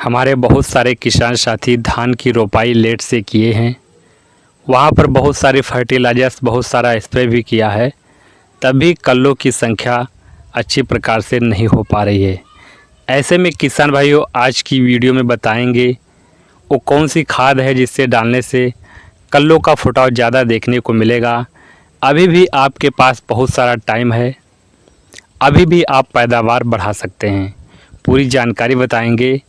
हमारे बहुत सारे किसान साथी धान की रोपाई लेट से किए हैं। वहाँ पर बहुत सारे फर्टिलाइजर्स बहुत सारा स्प्रे भी किया है, तब भी कल्लों की संख्या अच्छी प्रकार से नहीं हो पा रही है। ऐसे में किसान भाइयों आज की वीडियो में बताएंगे वो कौन सी खाद है जिससे डालने से कल्लों का फुटाव ज़्यादा देखने को मिलेगा। अभी भी आपके पास बहुत सारा टाइम है, अभी भी आप पैदावार बढ़ा सकते हैं। पूरी जानकारी बताएंगे।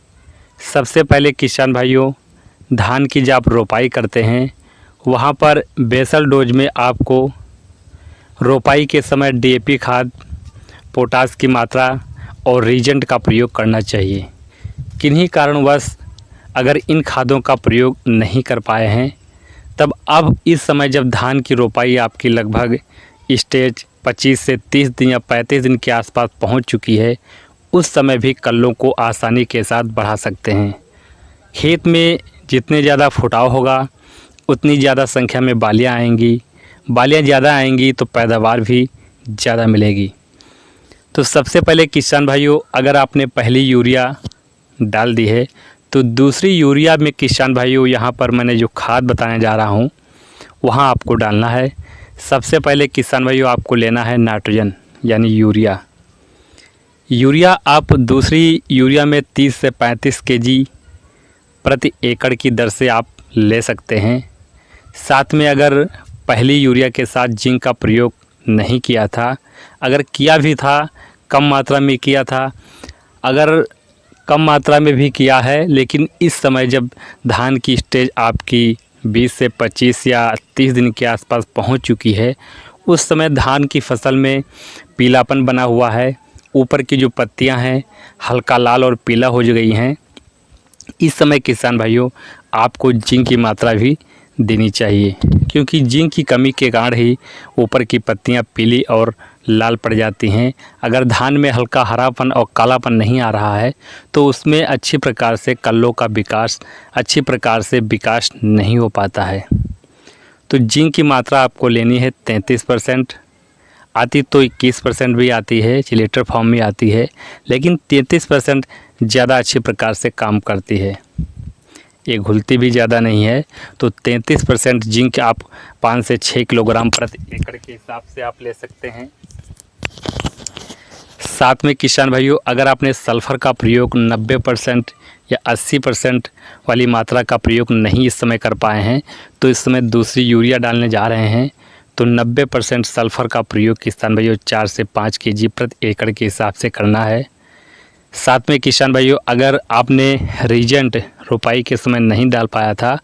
सबसे पहले किसान भाइयों, धान की जब आप रोपाई करते हैं वहाँ पर बेसल डोज में आपको रोपाई के समय डीएपी खाद, पोटास की मात्रा और रीजेंट का प्रयोग करना चाहिए। किन्हीं कारणवश अगर इन खादों का प्रयोग नहीं कर पाए हैं, तब अब इस समय जब धान की रोपाई आपकी लगभग स्टेज 25 से 30 दिन या 35 दिन के आसपास पहुंच चुकी है, उस समय भी कल्लों को आसानी के साथ बढ़ा सकते हैं। खेत में जितने ज़्यादा फुटाव होगा उतनी ज़्यादा संख्या में बालियाँ आएंगी, बालियाँ ज़्यादा आएंगी तो पैदावार भी ज़्यादा मिलेगी। तो सबसे पहले किसान भाइयों, अगर आपने पहली यूरिया डाल दी है तो दूसरी यूरिया में किसान भाइयों यहाँ पर मैंने जो खाद बताने जा रहा हूँ वहाँ आपको डालना है। सबसे पहले किसान भाइयों आपको लेना है नाइट्रोजन यानी यूरिया। यूरिया आप दूसरी यूरिया में 30 से 35 केजी प्रति एकड़ की दर से आप ले सकते हैं। साथ में अगर पहली यूरिया के साथ जिंक का प्रयोग नहीं किया था, अगर किया भी था कम मात्रा में किया था, अगर कम मात्रा में भी किया है, लेकिन इस समय जब धान की स्टेज आपकी 20 से 25 या 30 दिन के आसपास पहुंच चुकी है, उस समय धान की फसल में पीलापन बना हुआ है, ऊपर की जो पत्तियां हैं हल्का लाल और पीला हो गई हैं। इस समय किसान भाइयों आपको जिंक की मात्रा भी देनी चाहिए, क्योंकि जिंक की कमी के कारण ही ऊपर की पत्तियां पीली और लाल पड़ जाती हैं। अगर धान में हल्का हरापन और कालापन नहीं आ रहा है तो उसमें अच्छी प्रकार से कल्लों का विकास अच्छी प्रकार से विकास नहीं हो पाता है। तो जिंक की मात्रा आपको लेनी है 33%, आती तो 21% भी आती है, चिलेटर फॉर्म में आती है, लेकिन 33% ज़्यादा अच्छी प्रकार से काम करती है। ये घुलती भी ज़्यादा नहीं है। तो 33% जिंक आप 5 से 6 किलोग्राम प्रति एकड़ के हिसाब से आप ले सकते हैं। साथ में किसान भाइयों, अगर आपने सल्फ़र का प्रयोग 90% या 80% वाली मात्रा का प्रयोग नहीं इस समय कर पाए हैं, तो इस समय दूसरी यूरिया डालने जा रहे हैं, तो 90% सल्फ़र का प्रयोग किसान भाइयों 4 से 5 केजी प्रति एकड़ के हिसाब से करना है। साथ में किसान भाइयों, अगर आपने रीजेंट रोपाई के समय नहीं डाल पाया था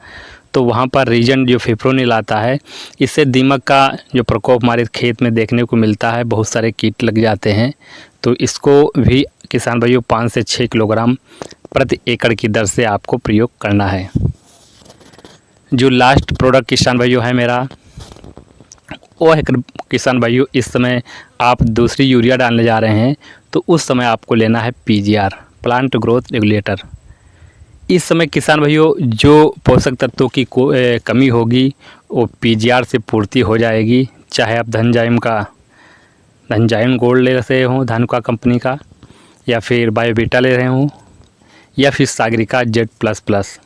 तो वहाँ पर रीजेंट जो फिप्रोनिल आता है, इससे दीमक का जो प्रकोप हमारे खेत में देखने को मिलता है, बहुत सारे कीट लग जाते हैं, तो इसको भी किसान भाइयों 5 से 6 किलोग्राम प्रति एकड़ की दर से आपको प्रयोग करना है। जो लास्ट प्रोडक्ट किसान भाइयों है मेरा, वो है किसान भाइयों, इस समय आप दूसरी यूरिया डालने जा रहे हैं तो उस समय आपको लेना है पीजीआर, प्लांट ग्रोथ रेगुलेटर। इस समय किसान भाइयों जो पोषक तत्वों की कमी होगी वो पीजीआर से पूर्ति हो जाएगी। चाहे आप धनजाइम गोल्ड ले रहे हों धान का कंपनी का, या फिर बायोबीटा ले रहे हों, या फिर सागरिका Z++,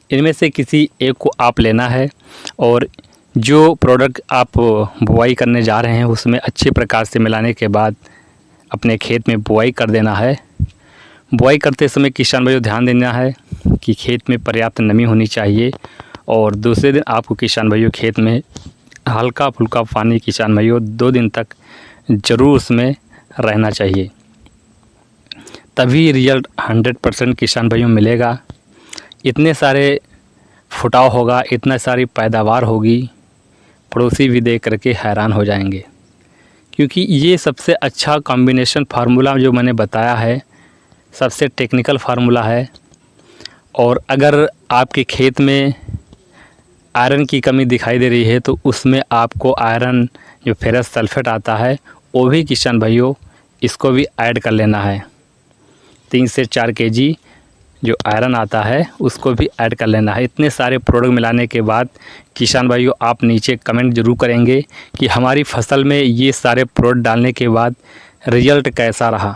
इनमें से किसी एक को आप लेना है। और जो प्रोडक्ट आप बुआई करने जा रहे हैं उसमें अच्छी प्रकार से मिलाने के बाद अपने खेत में बुआई कर देना है। बुआई करते समय किसान भाइयों ध्यान देना है कि खेत में पर्याप्त नमी होनी चाहिए, और दूसरे दिन आपको किसान भाइयों खेत में हल्का फुल्का पानी किसान भाइयों 2 दिन तक ज़रूर उसमें रहना चाहिए, तभी रिजल्ट 100% किसान भाइयों मिलेगा। इतने सारे फुटाव होगा, इतना सारी पैदावार होगी, पड़ोसी भी देख करके हैरान हो जाएंगे, क्योंकि ये सबसे अच्छा कॉम्बिनेशन फार्मूला जो मैंने बताया है सबसे टेक्निकल फार्मूला है। और अगर आपके खेत में आयरन की कमी दिखाई दे रही है तो उसमें आपको आयरन जो फेरस सल्फेट आता है वो भी किसान भाइयों इसको भी ऐड कर लेना है। 3 से 4 केजी जो आयरन आता है उसको भी ऐड कर लेना है। इतने सारे प्रोडक्ट मिलाने के बाद किसान भाइयों आप नीचे कमेंट ज़रूर करेंगे कि हमारी फसल में ये सारे प्रोडक्ट डालने के बाद रिज़ल्ट कैसा रहा।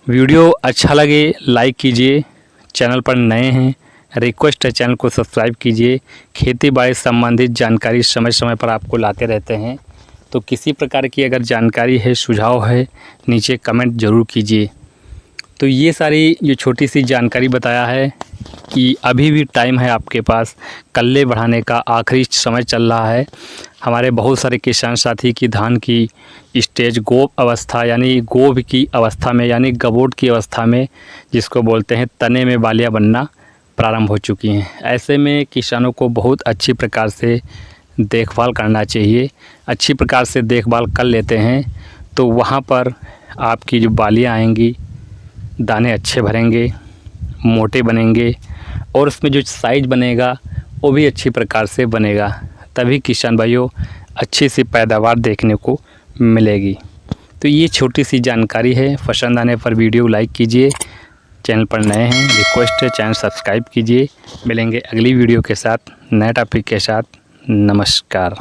वीडियो अच्छा लगे लाइक कीजिए, चैनल पर नए हैं रिक्वेस्ट है चैनल को सब्सक्राइब कीजिए। खेती बाड़ी संबंधित जानकारी समय समय पर आपको लाते रहते हैं, तो किसी प्रकार की अगर जानकारी है, सुझाव है, नीचे कमेंट ज़रूर कीजिए। तो ये सारी जो छोटी सी जानकारी बताया है कि अभी भी टाइम है आपके पास, कल्ले बढ़ाने का आखिरी समय चल रहा है। हमारे बहुत सारे किसान साथी की धान की स्टेज गोब अवस्था यानी गोब की अवस्था में यानी गबोट की अवस्था में, जिसको बोलते हैं तने में बालियाँ बनना प्रारंभ हो चुकी हैं। ऐसे में किसानों को बहुत अच्छी प्रकार से देखभाल करना चाहिए। अच्छी प्रकार से देखभाल कर लेते हैं तो वहाँ पर आपकी जो बालियाँ आएंगी, दाने अच्छे भरेंगे, मोटे बनेंगे और उसमें जो साइज बनेगा वो भी अच्छी प्रकार से बनेगा। तभी किसान भाइयों अच्छी सी पैदावार देखने को मिलेगी। तो ये छोटी सी जानकारी है। पसंद आने पर वीडियो लाइक कीजिए, चैनल पर नए हैं रिक्वेस्ट है चैनल सब्सक्राइब कीजिए। मिलेंगे अगली वीडियो के साथ, नए टॉपिक के साथ। नमस्कार।